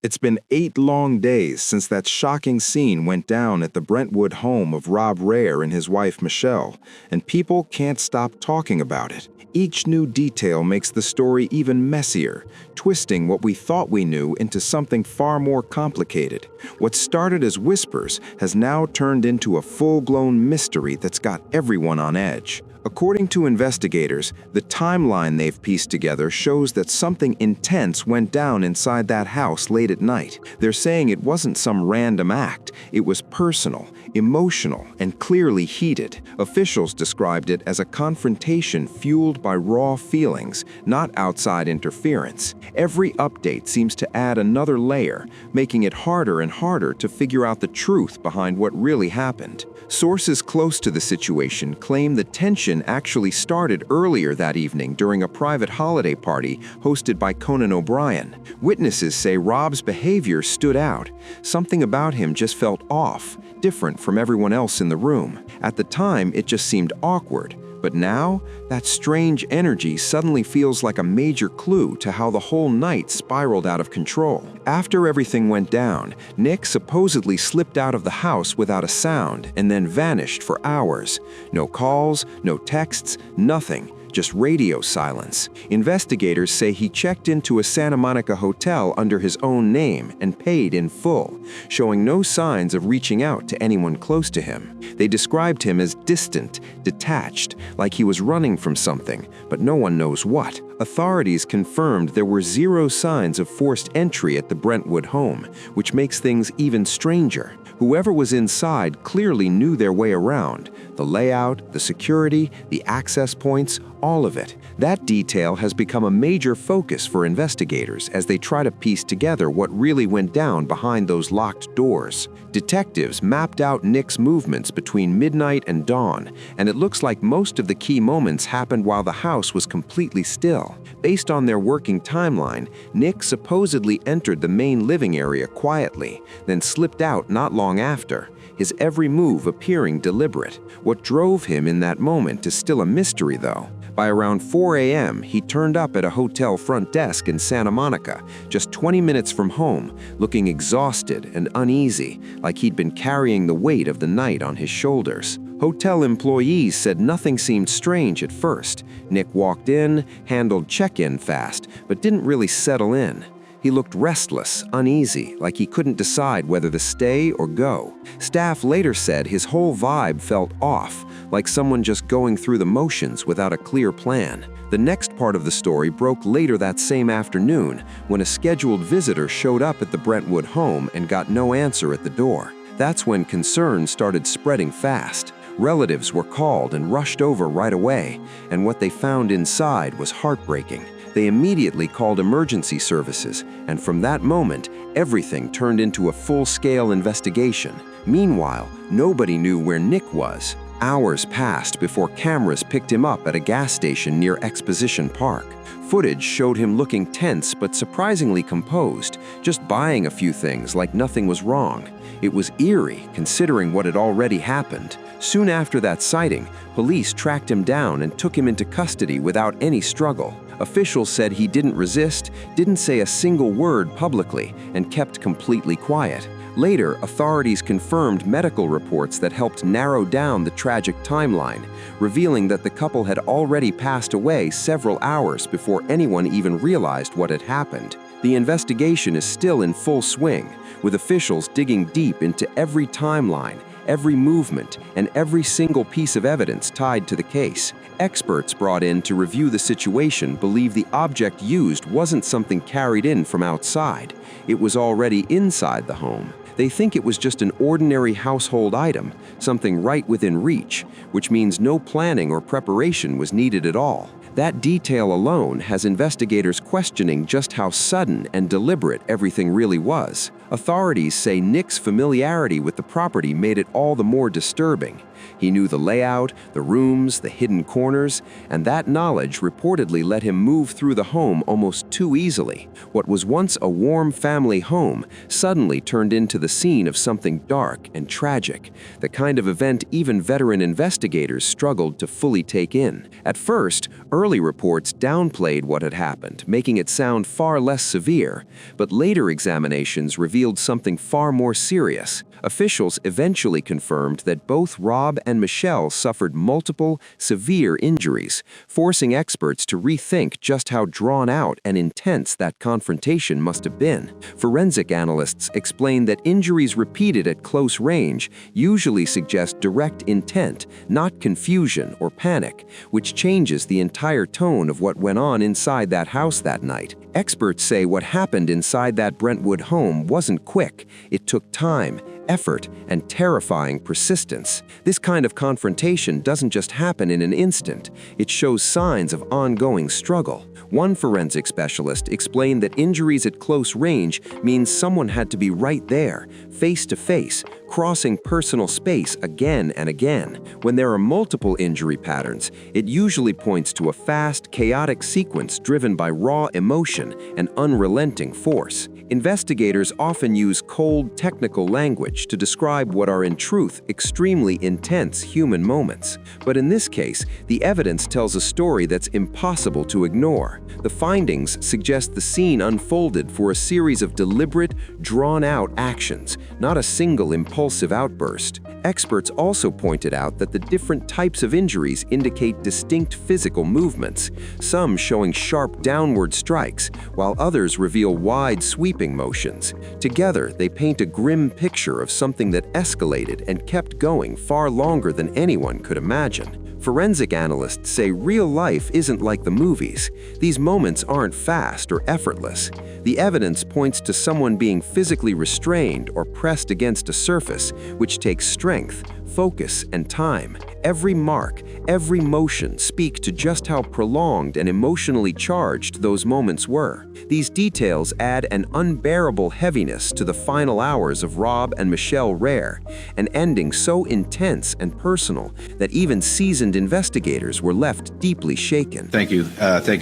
It's been 8 long days since that shocking scene went down at the Brentwood home of Rob Reiner and his wife Michelle, and people can't stop talking about it. Each new detail makes the story even messier, twisting what we thought we knew into something far more complicated. What started as whispers has now turned into a full-blown mystery that's got everyone on edge. According to investigators, the timeline they've pieced together shows that something intense went down inside that house late at night. They're saying it wasn't some random act. It was personal, emotional, and clearly heated. Officials described it as a confrontation fueled by raw feelings, not outside interference. Every update seems to add another layer, making it harder and harder to figure out the truth behind what really happened. Sources close to the situation claim the tension actually started earlier that evening during a private holiday party hosted by Conan O'Brien. Witnesses say Rob's behavior stood out. Something about him just felt off, different from everyone else in the room. At the time, it just seemed awkward. But now, that strange energy suddenly feels like a major clue to how the whole night spiraled out of control. After everything went down, Nick supposedly slipped out of the house without a sound and then vanished for hours. No calls, no texts, nothing. Just radio silence. Investigators say he checked into a Santa Monica hotel under his own name and paid in full, showing no signs of reaching out to anyone close to him. They described him as distant, detached, like he was running from something, but no one knows what. Authorities confirmed there were zero signs of forced entry at the Brentwood home, which makes things even stranger. Whoever was inside clearly knew their way around. The layout, the security, the access points, all of it. That detail has become a major focus for investigators as they try to piece together what really went down behind those locked doors. Detectives mapped out Nick's movements between midnight and dawn, and it looks like most of the key moments happened while the house was completely still. Based on their working timeline, Nick supposedly entered the main living area quietly, then slipped out not long after, his every move appearing deliberate. What drove him in that moment is still a mystery, though. By around 4 a.m., he turned up at a hotel front desk in Santa Monica, just 20 minutes from home, looking exhausted and uneasy, like he'd been carrying the weight of the night on his shoulders. Hotel employees said nothing seemed strange at first. Nick walked in, handled check-in fast, but didn't really settle in. He looked restless, uneasy, like he couldn't decide whether to stay or go. Staff later said his whole vibe felt off, like someone just going through the motions without a clear plan. The next part of the story broke later that same afternoon when a scheduled visitor showed up at the Brentwood home and got no answer at the door. That's when concerns started spreading fast. Relatives were called and rushed over right away, and what they found inside was heartbreaking. They immediately called emergency services, and from that moment, everything turned into a full-scale investigation. Meanwhile, nobody knew where Nick was. Hours passed before cameras picked him up at a gas station near Exposition Park. Footage showed him looking tense but surprisingly composed, just buying a few things like nothing was wrong. It was eerie, considering what had already happened. Soon after that sighting, police tracked him down and took him into custody without any struggle. Officials said he didn't resist, didn't say a single word publicly, and kept completely quiet. Later, authorities confirmed medical reports that helped narrow down the tragic timeline, revealing that the couple had already passed away several hours before anyone even realized what had happened. The investigation is still in full swing, with officials digging deep into every timeline, every movement, and every single piece of evidence tied to the case. Experts brought in to review the situation believe the object used wasn't something carried in from outside. It was already inside the home. They think it was just an ordinary household item, something right within reach, which means no planning or preparation was needed at all. That detail alone has investigators questioning just how sudden and deliberate everything really was. Authorities say Nick's familiarity with the property made it all the more disturbing. He knew the layout, the rooms, the hidden corners, and that knowledge reportedly let him move through the home almost too easily. What was once a warm family home suddenly turned into the scene of something dark and tragic, the kind of event even veteran investigators struggled to fully take in. At first, early reports downplayed what had happened, making it sound far less severe, but later examinations revealed something far more serious. Officials eventually confirmed that both Rob and Michelle suffered multiple, severe injuries, forcing experts to rethink just how drawn out and intense that confrontation must have been. Forensic analysts explain that injuries repeated at close range usually suggest direct intent, not confusion or panic, which changes the entire tone of what went on inside that house that night. Experts say what happened inside that Brentwood home wasn't quick. It took time, effort, and terrifying persistence. This kind of confrontation doesn't just happen in an instant. It shows signs of ongoing struggle. One forensic specialist explained that injuries at close range means someone had to be right there, face to face, crossing personal space again and again. When there are multiple injury patterns, it usually points to a fast, chaotic sequence driven by raw emotion and unrelenting force. Investigators often use cold, technical language to describe what are in truth extremely intense human moments. But in this case, the evidence tells a story that's impossible to ignore. The findings suggest the scene unfolded for a series of deliberate, drawn-out actions, not a single impulsive outburst. Experts also pointed out that the different types of injuries indicate distinct physical movements, some showing sharp downward strikes, while others reveal wide sweeping motions. Together, they paint a grim picture of something that escalated and kept going far longer than anyone could imagine. Forensic analysts say real life isn't like the movies. These moments aren't fast or effortless. The evidence points to someone being physically restrained or pressed against a surface, which takes strength, focus, and time. Every mark, every motion speak to just how prolonged and emotionally charged those moments were. These details add an unbearable heaviness to the final hours of Rob and Michelle Reiner, an ending so intense and personal that even seasoned investigators were left deeply shaken. Thank you,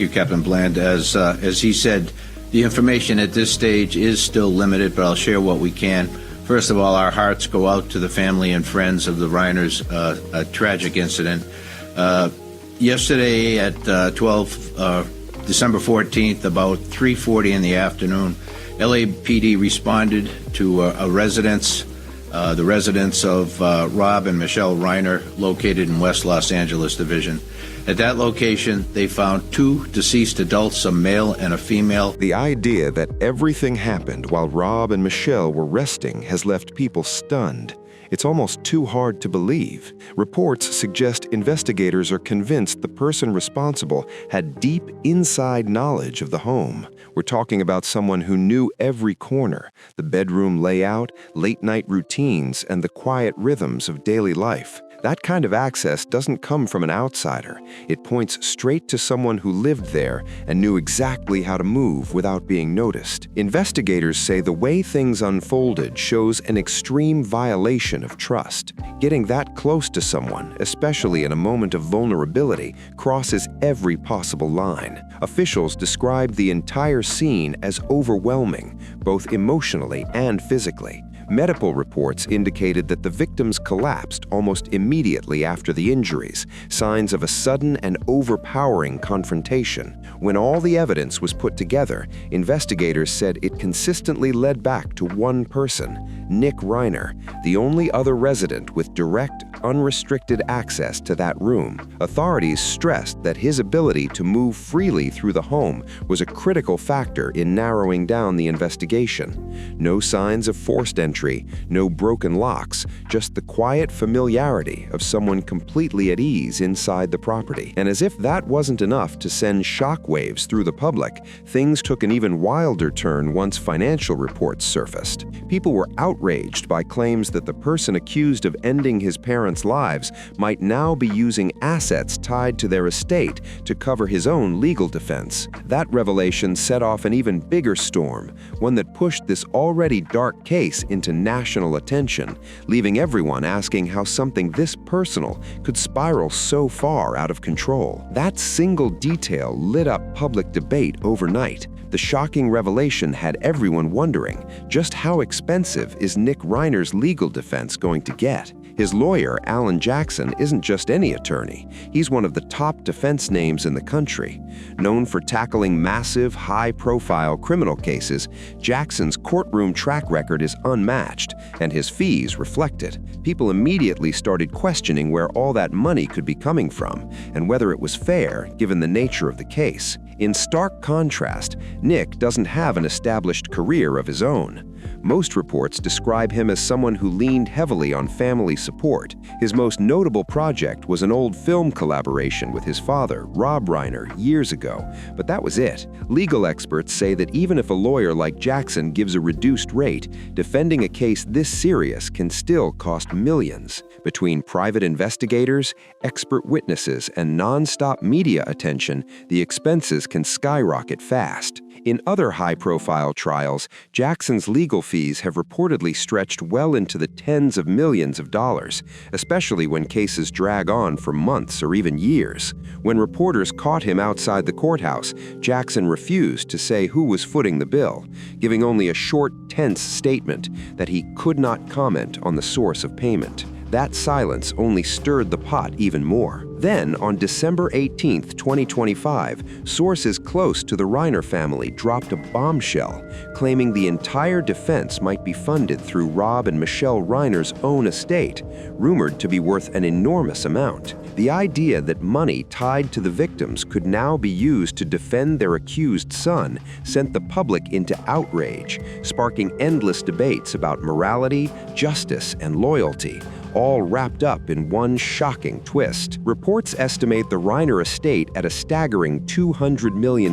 Captain Bland. As he said, the information at this stage is still limited, but I'll share what we can. First of all, our hearts go out to the family and friends of the Reiners' a tragic incident. Yesterday at December 14th, about 3:40 in the afternoon, LAPD responded to a residence, the residence of Rob and Michelle Reiner, located in West Los Angeles Division. At that location, they found two deceased adults, a male and a female. The idea that everything happened while Rob and Michelle were resting has left people stunned. It's almost too hard to believe. Reports suggest investigators are convinced the person responsible had deep inside knowledge of the home. We're talking about someone who knew every corner, the bedroom layout, late-night routines, and the quiet rhythms of daily life. That kind of access doesn't come from an outsider. It points straight to someone who lived there and knew exactly how to move without being noticed. Investigators say the way things unfolded shows an extreme violation of trust. Getting that close to someone, especially in a moment of vulnerability, crosses every possible line. Officials described the entire scene as overwhelming, both emotionally and physically. Medical reports indicated that the victims collapsed almost immediately after the injuries, signs of a sudden and overpowering confrontation. When all the evidence was put together, investigators said it consistently led back to one person, Nick Reiner, the only other resident with direct, unrestricted access to that room. Authorities stressed that his ability to move freely through the home was a critical factor in narrowing down the investigation. No signs of forced entry, no broken locks, just the quiet familiarity of someone completely at ease inside the property. And as if that wasn't enough to send shockwaves through the public, things took an even wilder turn once financial reports surfaced. People were outraged by claims that the person accused of ending his parents' parents' lives might now be using assets tied to their estate to cover his own legal defense. That revelation set off an even bigger storm, one that pushed this already dark case into national attention, leaving everyone asking how something this personal could spiral so far out of control. That single detail lit up public debate overnight. The shocking revelation had everyone wondering, just how expensive is Nick Reiner's legal defense going to get? His lawyer, Alan Jackson, isn't just any attorney. He's one of the top defense names in the country. Known for tackling massive, high-profile criminal cases, Jackson's courtroom track record is unmatched, and his fees reflect it. People immediately started questioning where all that money could be coming from, and whether it was fair, given the nature of the case. In stark contrast, Nick doesn't have an established career of his own. Most reports describe him as someone who leaned heavily on family support. His most notable project was an old film collaboration with his father, Rob Reiner, years ago, but that was it. Legal experts say that even if a lawyer like Jackson gives a reduced rate, defending a case this serious can still cost millions. Between private investigators, expert witnesses, and non-stop media attention, the expenses can skyrocket fast. In other high-profile trials, Jackson's legal fees have reportedly stretched well into the tens of millions of dollars, especially when cases drag on for months or even years. When reporters caught him outside the courthouse, Jackson refused to say who was footing the bill, giving only a short, tense statement that he could not comment on the source of payment. That silence only stirred the pot even more. Then, on December 18, 2025, sources close to the Reiner family dropped a bombshell, claiming the entire defense might be funded through Rob and Michelle Reiner's own estate, rumored to be worth an enormous amount. The idea that money tied to the victims could now be used to defend their accused son sent the public into outrage, sparking endless debates about morality, justice, and loyalty, all wrapped up in one shocking twist. Reports estimate the Reiner estate at a staggering $200 million,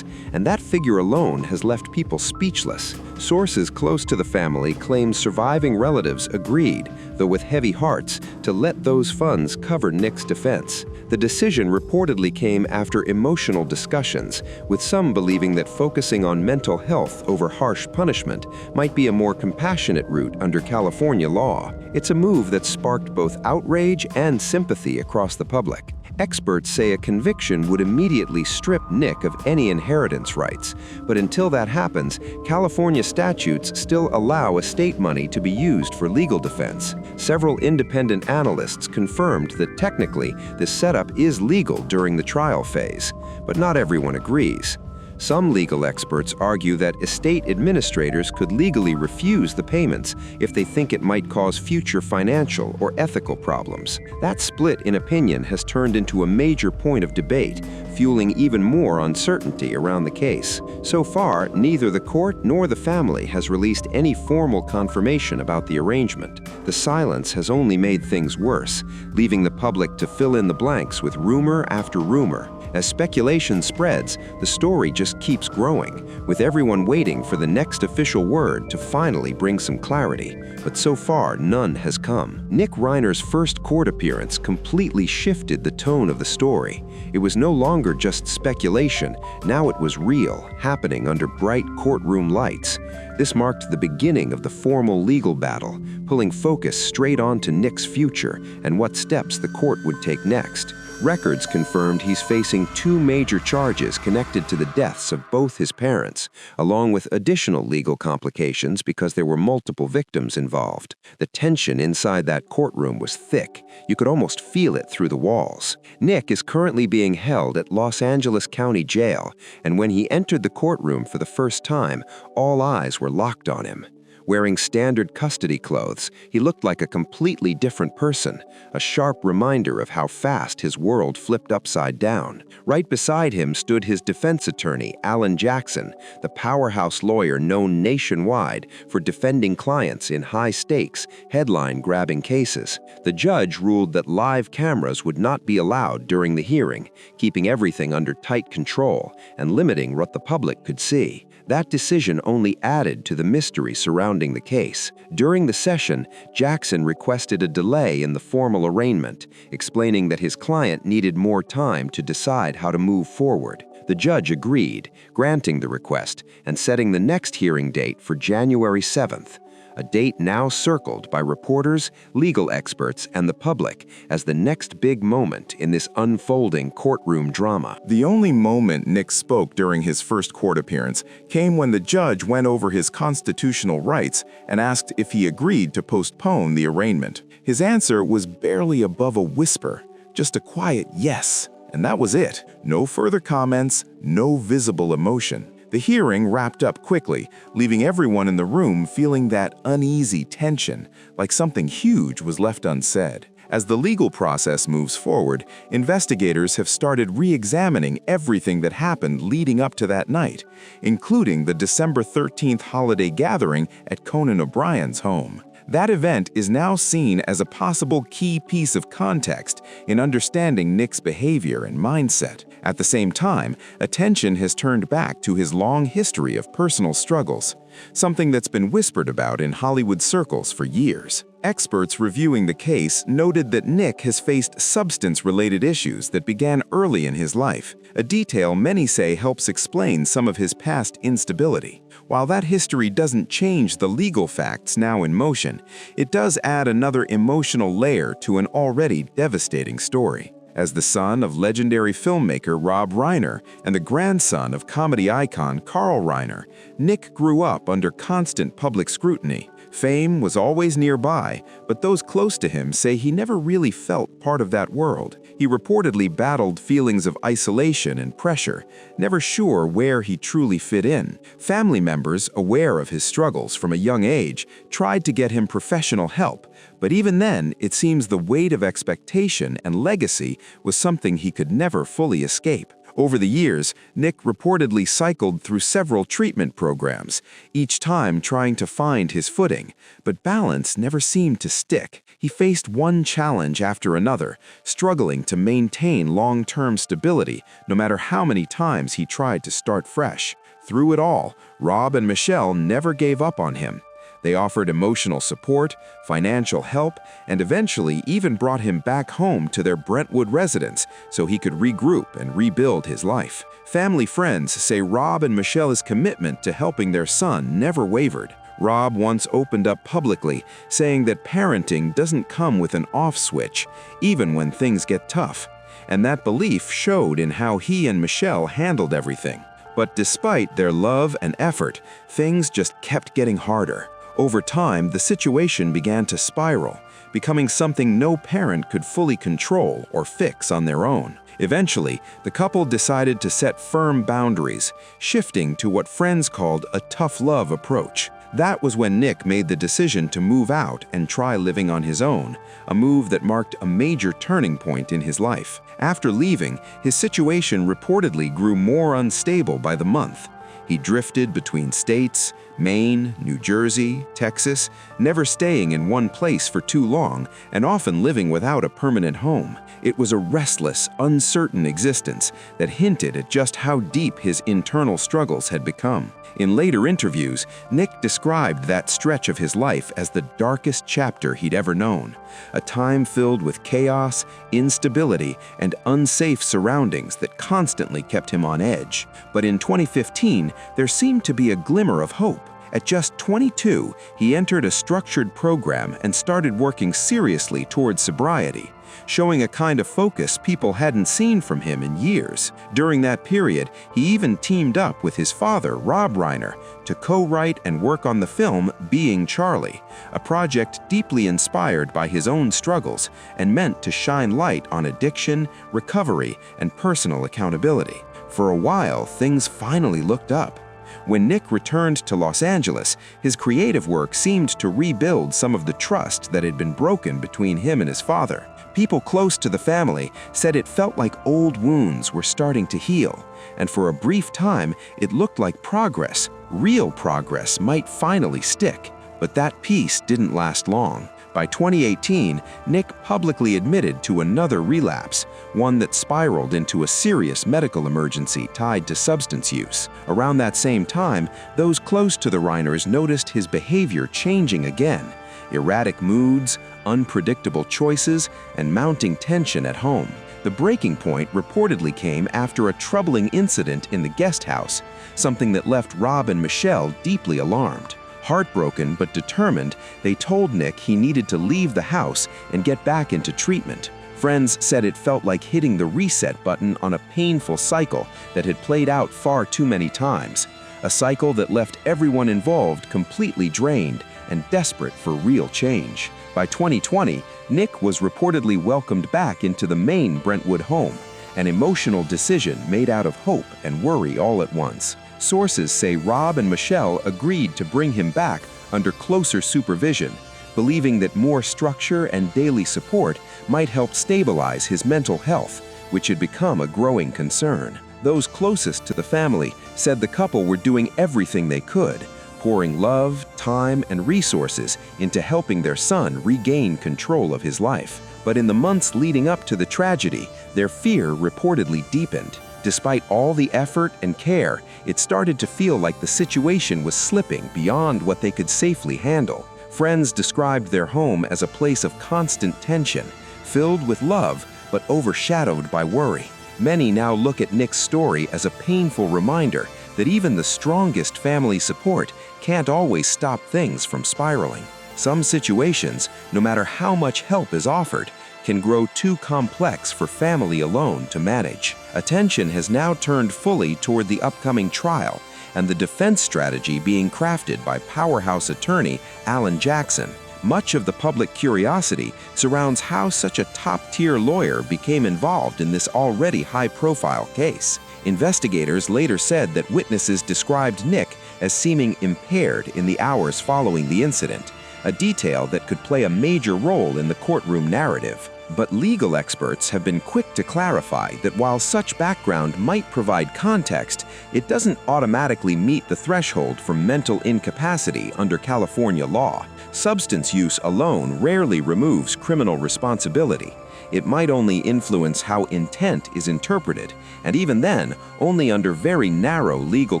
and that figure alone has left people speechless. Sources close to the family claim surviving relatives agreed, though with heavy hearts, to let those funds cover Nick's defense. The decision reportedly came after emotional discussions, with some believing that focusing on mental health over harsh punishment might be a more compassionate route under California law. It's a move that sparked both outrage and sympathy across the public. Experts say a conviction would immediately strip Nick of any inheritance rights, but until that happens, California statutes still allow estate money to be used for legal defense. Several independent analysts confirmed that technically this setup is legal during the trial phase, but not everyone agrees. Some legal experts argue that estate administrators could legally refuse the payments if they think it might cause future financial or ethical problems. That split in opinion has turned into a major point of debate, fueling even more uncertainty around the case. So far, neither the court nor the family has released any formal confirmation about the arrangement. The silence has only made things worse, leaving the public to fill in the blanks with rumor after rumor. As speculation spreads, the story just keeps growing, with everyone waiting for the next official word to finally bring some clarity. But so far, none has come. Nick Reiner's first court appearance completely shifted the tone of the story. It was no longer just speculation, now it was real, happening under bright courtroom lights. This marked the beginning of the formal legal battle, pulling focus straight onto Nick's future and what steps the court would take next. Records confirmed he's facing 2 major charges connected to the deaths of both his parents, along with additional legal complications because there were multiple victims involved. The tension inside that courtroom was thick. You could almost feel it through the walls. Nick is currently being held at Los Angeles County Jail, and when he entered the courtroom for the first time, all eyes were locked on him. Wearing standard custody clothes, he looked like a completely different person, a sharp reminder of how fast his world flipped upside down. Right beside him stood his defense attorney, Alan Jackson, the powerhouse lawyer known nationwide for defending clients in high-stakes, headline-grabbing cases. The judge ruled that live cameras would not be allowed during the hearing, keeping everything under tight control and limiting what the public could see. That decision only added to the mystery surrounding the case. During the session, Jackson requested a delay in the formal arraignment, explaining that his client needed more time to decide how to move forward. The judge agreed, granting the request and setting the next hearing date for January 7th, a date now circled by reporters, legal experts, and the public as the next big moment in this unfolding courtroom drama. The only moment Nick spoke during his first court appearance came when the judge went over his constitutional rights and asked if he agreed to postpone the arraignment. His answer was barely above a whisper, just a quiet yes, and that was it. No further comments, no visible emotion. The hearing wrapped up quickly, leaving everyone in the room feeling that uneasy tension, like something huge was left unsaid. As the legal process moves forward, investigators have started re-examining everything that happened leading up to that night, including the December 13th holiday gathering at Conan O'Brien's home. That event is now seen as a possible key piece of context in understanding Nick's behavior and mindset. At the same time, attention has turned back to his long history of personal struggles, something that's been whispered about in Hollywood circles for years. Experts reviewing the case noted that Nick has faced substance-related issues that began early in his life, a detail many say helps explain some of his past instability. While that history doesn't change the legal facts now in motion, it does add another emotional layer to an already devastating story. As the son of legendary filmmaker Rob Reiner and the grandson of comedy icon Carl Reiner, Nick grew up under constant public scrutiny. Fame was always nearby, but those close to him say he never really felt part of that world. He reportedly battled feelings of isolation and pressure, never sure where he truly fit in. Family members, aware of his struggles from a young age, tried to get him professional help, but even then, it seems the weight of expectation and legacy was something he could never fully escape. Over the years, Nick reportedly cycled through several treatment programs, each time trying to find his footing, but balance never seemed to stick. He faced one challenge after another, struggling to maintain long-term stability no matter how many times he tried to start fresh. Through it all, Rob and Michelle never gave up on him. They offered emotional support, financial help, and eventually even brought him back home to their Brentwood residence so he could regroup and rebuild his life. Family friends say Rob and Michelle's commitment to helping their son never wavered. Rob once opened up publicly, saying that parenting doesn't come with an off switch, even when things get tough. And that belief showed in how he and Michelle handled everything. But despite their love and effort, things just kept getting harder. Over time, the situation began to spiral, becoming something no parent could fully control or fix on their own. Eventually, the couple decided to set firm boundaries, shifting to what friends called a tough love approach. That was when Nick made the decision to move out and try living on his own, a move that marked a major turning point in his life. After leaving, his situation reportedly grew more unstable by the month. He drifted between states, Maine, New Jersey, Texas, never staying in one place for too long and often living without a permanent home. It was a restless, uncertain existence that hinted at just how deep his internal struggles had become. In later interviews, Nick described that stretch of his life as the darkest chapter he'd ever known, a time filled with chaos, instability, and unsafe surroundings that constantly kept him on edge. But in 2015, there seemed to be a glimmer of hope. At just 22, he entered a structured program and started working seriously towards sobriety, showing a kind of focus people hadn't seen from him in years. During that period, he even teamed up with his father, Rob Reiner, to co-write and work on the film Being Charlie, a project deeply inspired by his own struggles and meant to shine light on addiction, recovery, and personal accountability. For a while, things finally looked up. When Nick returned to Los Angeles, his creative work seemed to rebuild some of the trust that had been broken between him and his father. People close to the family said it felt like old wounds were starting to heal, and for a brief time, it looked like progress, real progress, might finally stick. But that peace didn't last long. By 2018, Nick publicly admitted to another relapse, one that spiraled into a serious medical emergency tied to substance use. Around that same time, those close to the Reiners noticed his behavior changing again. Erratic moods, unpredictable choices, and mounting tension at home. The breaking point reportedly came after a troubling incident in the guest house, something that left Rob and Michelle deeply alarmed. Heartbroken but determined, they told Nick he needed to leave the house and get back into treatment. Friends said it felt like hitting the reset button on a painful cycle that had played out far too many times, a cycle that left everyone involved completely drained and desperate for real change. By 2020, Nick was reportedly welcomed back into the main Brentwood home, an emotional decision made out of hope and worry all at once. Sources say Rob and Michelle agreed to bring him back under closer supervision, believing that more structure and daily support might help stabilize his mental health, which had become a growing concern. Those closest to the family said the couple were doing everything they could, pouring love, time, and resources into helping their son regain control of his life. But in the months leading up to the tragedy, their fear reportedly deepened. Despite all the effort and care, it started to feel like the situation was slipping beyond what they could safely handle. Friends described their home as a place of constant tension, filled with love but overshadowed by worry. Many now look at Nick's story as a painful reminder that even the strongest family support can't always stop things from spiraling. Some situations, no matter how much help is offered, can grow too complex for family alone to manage. Attention has now turned fully toward the upcoming trial and the defense strategy being crafted by powerhouse attorney Alan Jackson. Much of the public curiosity surrounds how such a top-tier lawyer became involved in this already high-profile case. Investigators later said that witnesses described Nick as seeming impaired in the hours following the incident, a detail that could play a major role in the courtroom narrative. But legal experts have been quick to clarify that while such background might provide context, it doesn't automatically meet the threshold for mental incapacity under California law. Substance use alone rarely removes criminal responsibility. It might only influence how intent is interpreted, and even then, only under very narrow legal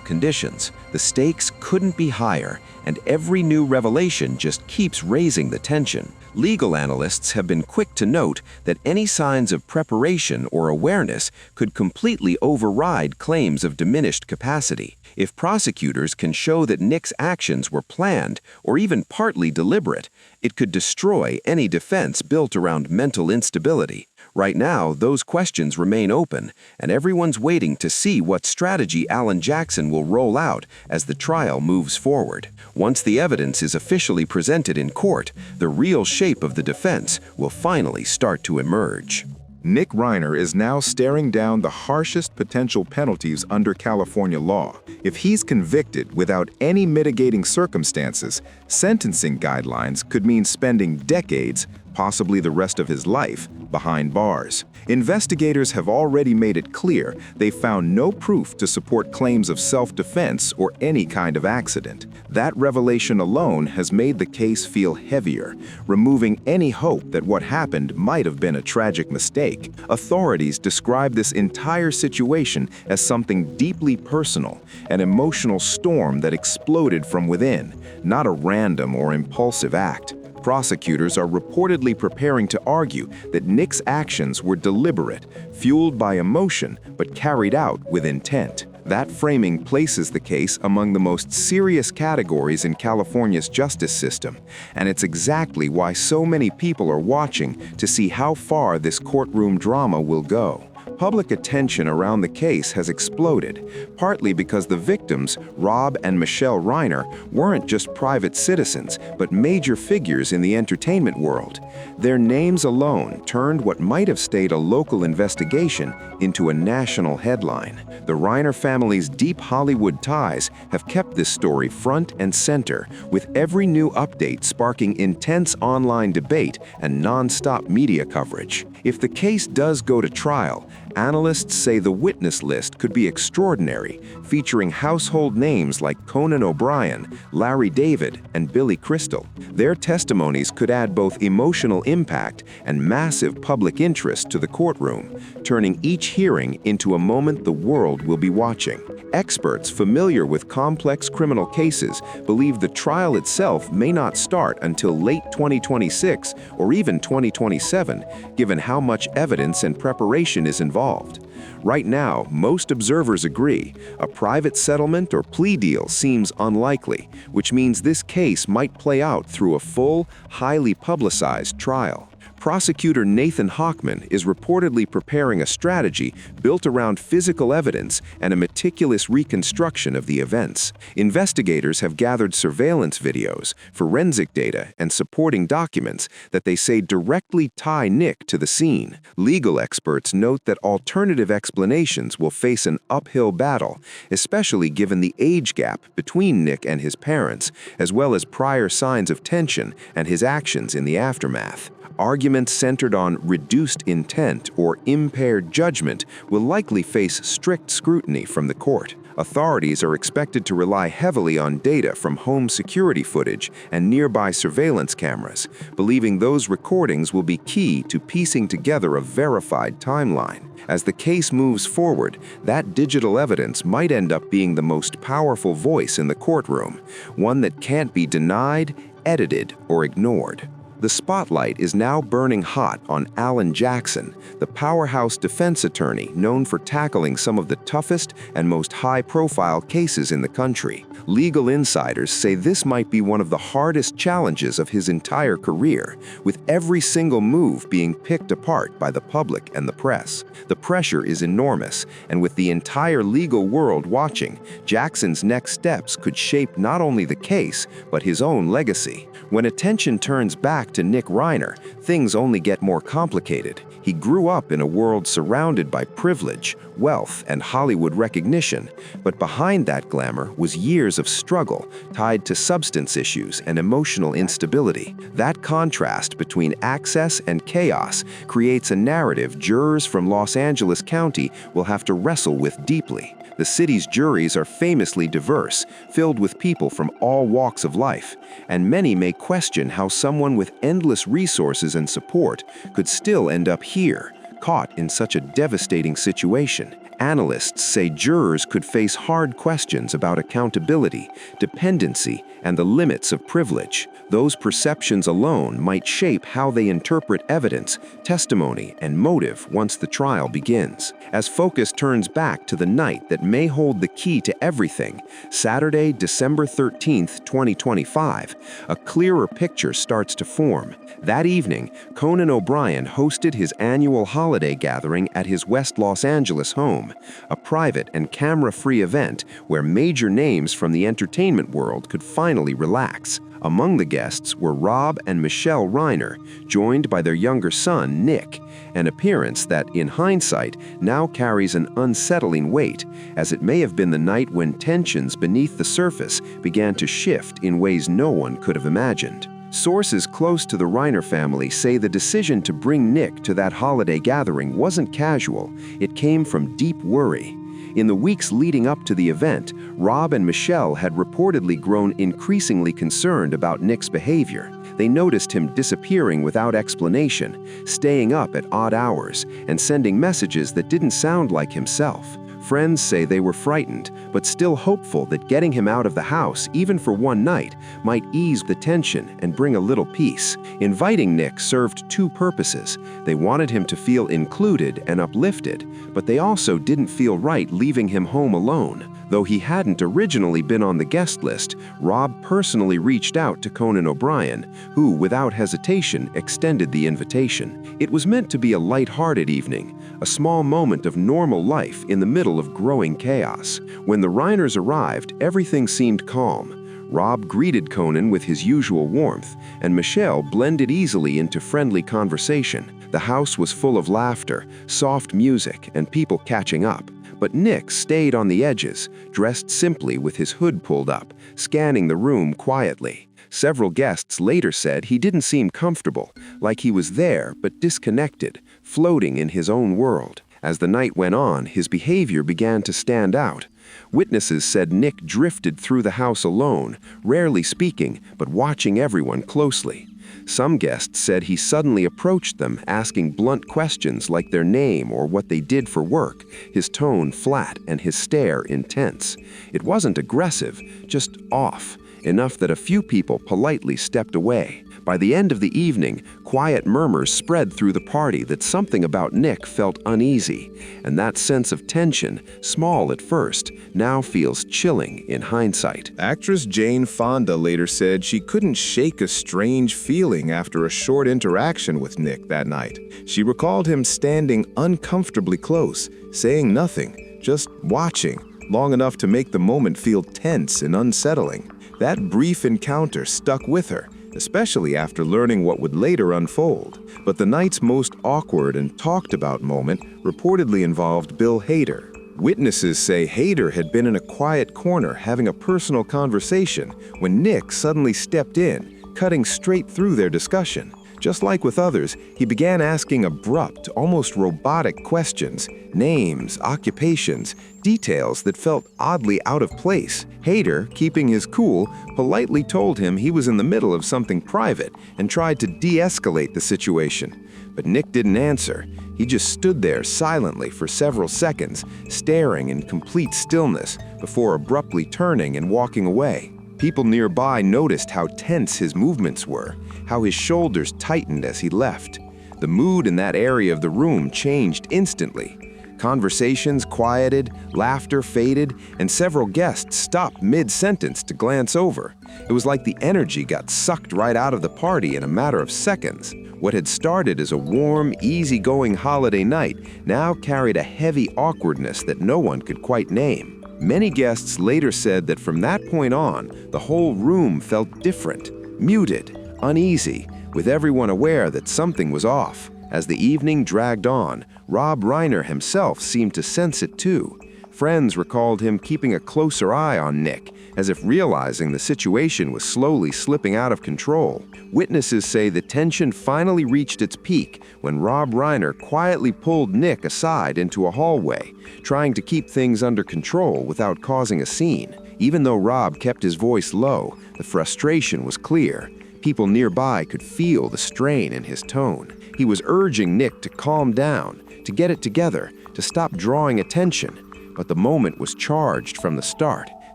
conditions. The stakes couldn't be higher, and every new revelation just keeps raising the tension. Legal analysts have been quick to note that any signs of preparation or awareness could completely override claims of diminished capacity. If prosecutors can show that Nick's actions were planned or even partly deliberate, it could destroy any defense built around mental instability. Right now, those questions remain open, and everyone's waiting to see what strategy Alan Jackson will roll out as the trial moves forward. Once the evidence is officially presented in court, the real shape of the defense will finally start to emerge. Nick Reiner is now staring down the harshest potential penalties under California law. If he's convicted without any mitigating circumstances, sentencing guidelines could mean spending decades, possibly the rest of his life, behind bars. Investigators have already made it clear they found no proof to support claims of self-defense or any kind of accident. That revelation alone has made the case feel heavier, removing any hope that what happened might have been a tragic mistake. Authorities describe this entire situation as something deeply personal, an emotional storm that exploded from within, not a random or impulsive act. Prosecutors are reportedly preparing to argue that Nick's actions were deliberate, fueled by emotion, but carried out with intent. That framing places the case among the most serious categories in California's justice system, and it's exactly why so many people are watching to see how far this courtroom drama will go. Public attention around the case has exploded, partly because the victims, Rob and Michelle Reiner, weren't just private citizens, but major figures in the entertainment world. Their names alone turned what might have stayed a local investigation into a national headline. The Reiner family's deep Hollywood ties have kept this story front and center, with every new update sparking intense online debate and non-stop media coverage. If the case does go to trial, Analysts say the witness list could be extraordinary, featuring household names like Conan O'Brien, Larry David, and Billy Crystal. Their testimonies could add both emotional impact and massive public interest to the courtroom, turning each hearing into a moment the world will be watching. Experts familiar with complex criminal cases believe the trial itself may not start until late 2026 or even 2027, given how much evidence and preparation is involved. Right now, most observers agree a private settlement or plea deal seems unlikely, which means this case might play out through a full, highly publicized trial. Prosecutor Nathan Hochman is reportedly preparing a strategy built around physical evidence and a meticulous reconstruction of the events. Investigators have gathered surveillance videos, forensic data, and supporting documents that they say directly tie Nick to the scene. Legal experts note that alternative explanations will face an uphill battle, especially given the age gap between Nick and his parents, as well as prior signs of tension and his actions in the aftermath. Arguments centered on reduced intent or impaired judgment will likely face strict scrutiny from the court. Authorities are expected to rely heavily on data from home security footage and nearby surveillance cameras, believing those recordings will be key to piecing together a verified timeline. As the case moves forward, that digital evidence might end up being the most powerful voice in the courtroom, one that can't be denied, edited, or ignored. The spotlight is now burning hot on Alan Jackson, the powerhouse defense attorney known for tackling some of the toughest and most high-profile cases in the country. Legal insiders say this might be one of the hardest challenges of his entire career, with every single move being picked apart by the public and the press. The pressure is enormous, and with the entire legal world watching, Jackson's next steps could shape not only the case, but his own legacy. When attention turns back to Nick Reiner, things only get more complicated. He grew up in a world surrounded by privilege, wealth, and Hollywood recognition, but behind that glamour was years of struggle tied to substance issues and emotional instability. That contrast between access and chaos creates a narrative jurors from Los Angeles County will have to wrestle with deeply. The city's juries are famously diverse, filled with people from all walks of life, and many may question how someone with endless resources and support could still end up here, caught in such a devastating situation. Analysts say jurors could face hard questions about accountability, dependency, and the limits of privilege. Those perceptions alone might shape how they interpret evidence, testimony, and motive once the trial begins. As focus turns back to the night that may hold the key to everything, Saturday, December 13th, 2025, a clearer picture starts to form. That evening, Conan O'Brien hosted his annual holiday gathering at his West Los Angeles home, a private and camera-free event where major names from the entertainment world could finally relax. Among the guests were Rob and Michelle Reiner, joined by their younger son, Nick, an appearance that, in hindsight, now carries an unsettling weight, as it may have been the night when tensions beneath the surface began to shift in ways no one could have imagined. Sources close to the Reiner family say the decision to bring Nick to that holiday gathering wasn't casual. It came from deep worry. In the weeks leading up to the event, Rob and Michelle had reportedly grown increasingly concerned about Nick's behavior. They noticed him disappearing without explanation, staying up at odd hours, and sending messages that didn't sound like himself. Friends say they were frightened, but still hopeful that getting him out of the house, even for one night, might ease the tension and bring a little peace. Inviting Nick served two purposes. They wanted him to feel included and uplifted, but they also didn't feel right leaving him home alone. Though he hadn't originally been on the guest list, Rob personally reached out to Conan O'Brien, who, without hesitation, extended the invitation. It was meant to be a light-hearted evening, a small moment of normal life in the middle of growing chaos. When the Reiners arrived, everything seemed calm. Rob greeted Conan with his usual warmth, and Michelle blended easily into friendly conversation. The house was full of laughter, soft music, and people catching up. But Nick stayed on the edges, dressed simply with his hood pulled up, scanning the room quietly. Several guests later said he didn't seem comfortable, like he was there but disconnected, floating in his own world. As the night went on, his behavior began to stand out. Witnesses said Nick drifted through the house alone, rarely speaking, but watching everyone closely. Some guests said he suddenly approached them, asking blunt questions like their name or what they did for work, his tone flat and his stare intense. It wasn't aggressive, just off, enough that a few people politely stepped away. By the end of the evening, quiet murmurs spread through the party that something about Nick felt uneasy, and that sense of tension, small at first, now feels chilling in hindsight. Actress Jane Fonda later said she couldn't shake a strange feeling after a short interaction with Nick that night. She recalled him standing uncomfortably close, saying nothing, just watching, long enough to make the moment feel tense and unsettling. That brief encounter stuck with her, especially after learning what would later unfold. But the night's most awkward and talked about moment reportedly involved Bill Hader. Witnesses say Hader had been in a quiet corner having a personal conversation when Nick suddenly stepped in, cutting straight through their discussion. Just like with others, he began asking abrupt, almost robotic questions, names, occupations, details that felt oddly out of place. Hader, keeping his cool, politely told him he was in the middle of something private and tried to de-escalate the situation. But Nick didn't answer. He just stood there silently for several seconds, staring in complete stillness before abruptly turning and walking away. People nearby noticed how tense his movements were, how his shoulders tightened as he left. The mood in that area of the room changed instantly. Conversations quieted, laughter faded, and several guests stopped mid-sentence to glance over. It was like the energy got sucked right out of the party in a matter of seconds. What had started as a warm, easygoing holiday night now carried a heavy awkwardness that no one could quite name. Many guests later said that from that point on, the whole room felt different, muted, uneasy, with everyone aware that something was off. As the evening dragged on, Rob Reiner himself seemed to sense it too. Friends recalled him keeping a closer eye on Nick, as if realizing the situation was slowly slipping out of control. Witnesses say the tension finally reached its peak when Rob Reiner quietly pulled Nick aside into a hallway, trying to keep things under control without causing a scene. Even though Rob kept his voice low, the frustration was clear. People nearby could feel the strain in his tone. He was urging Nick to calm down, to get it together, to stop drawing attention. But the moment was charged from the start.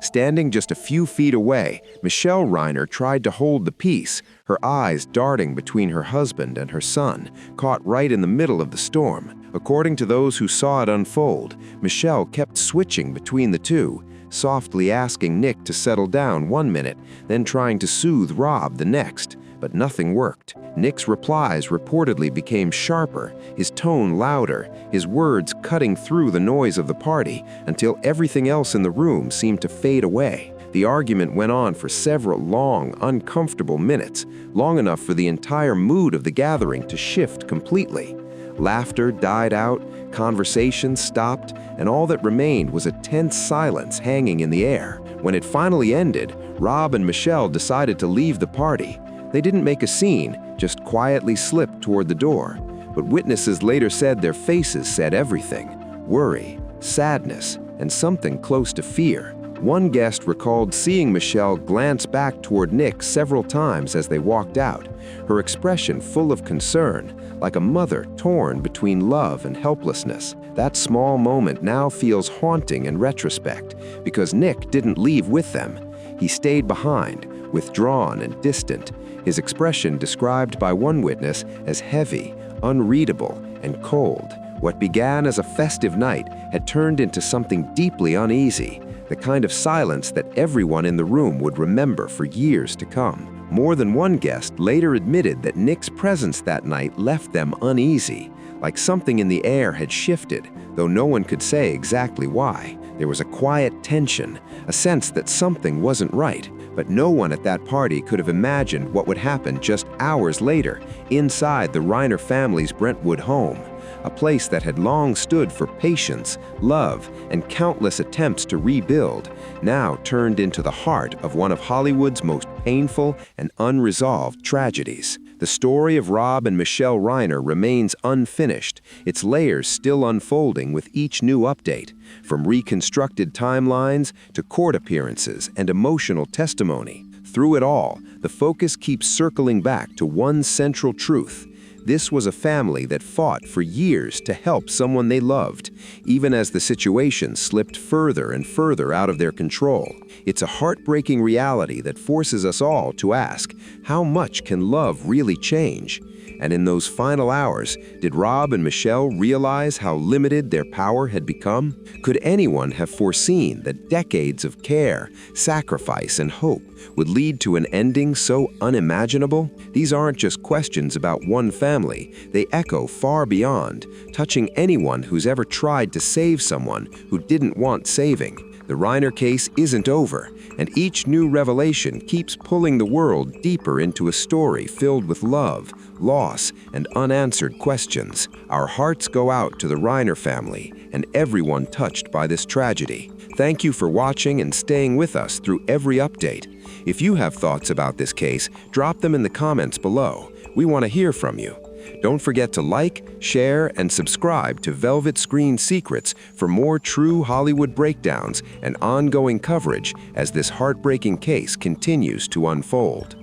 Standing just a few feet away, Michelle Reiner tried to hold the peace, her eyes darting between her husband and her son, caught right in the middle of the storm. According to those who saw it unfold, Michelle kept switching between the two, softly asking Nick to settle down one minute, then trying to soothe Rob the next. But nothing worked. Nick's replies reportedly became sharper, his tone louder, his words cutting through the noise of the party until everything else in the room seemed to fade away. The argument went on for several long, uncomfortable minutes, long enough for the entire mood of the gathering to shift completely. Laughter died out, conversation stopped, and all that remained was a tense silence hanging in the air. When it finally ended, Rob and Michelle decided to leave the party. They didn't make a scene, just quietly slipped toward the door. But witnesses later said their faces said everything: worry, sadness, and something close to fear. One guest recalled seeing Michelle glance back toward Nick several times as they walked out, her expression full of concern, like a mother torn between love and helplessness. That small moment now feels haunting in retrospect, because Nick didn't leave with them. He stayed behind, withdrawn and distant, his expression described by one witness as heavy, unreadable, and cold. What began as a festive night had turned into something deeply uneasy, the kind of silence that everyone in the room would remember for years to come. More than one guest later admitted that Nick's presence that night left them uneasy, like something in the air had shifted, though no one could say exactly why. There was a quiet tension, a sense that something wasn't right, but no one at that party could have imagined what would happen just hours later inside the Reiner family's Brentwood home, a place that had long stood for patience, love, and countless attempts to rebuild, now turned into the heart of one of Hollywood's most painful and unresolved tragedies. The story of Rob and Michelle Reiner remains unfinished, its layers still unfolding with each new update, from reconstructed timelines to court appearances and emotional testimony. Through it all, the focus keeps circling back to one central truth. This was a family that fought for years to help someone they loved, even as the situation slipped further and further out of their control. It's a heartbreaking reality that forces us all to ask, how much can love really change? And in those final hours, did Rob and Michelle realize how limited their power had become? Could anyone have foreseen that decades of care, sacrifice, and hope would lead to an ending so unimaginable? These aren't just questions about one family. They echo far beyond, touching anyone who's ever tried to save someone who didn't want saving. The Reiner case isn't over, and each new revelation keeps pulling the world deeper into a story filled with love, loss, and unanswered questions. Our hearts go out to the Reiner family and everyone touched by this tragedy. Thank you for watching and staying with us through every update. If you have thoughts about this case, drop them in the comments below. We want to hear from you. Don't forget to like, share, and subscribe to Velvet Screen Secrets for more true Hollywood breakdowns and ongoing coverage as this heartbreaking case continues to unfold.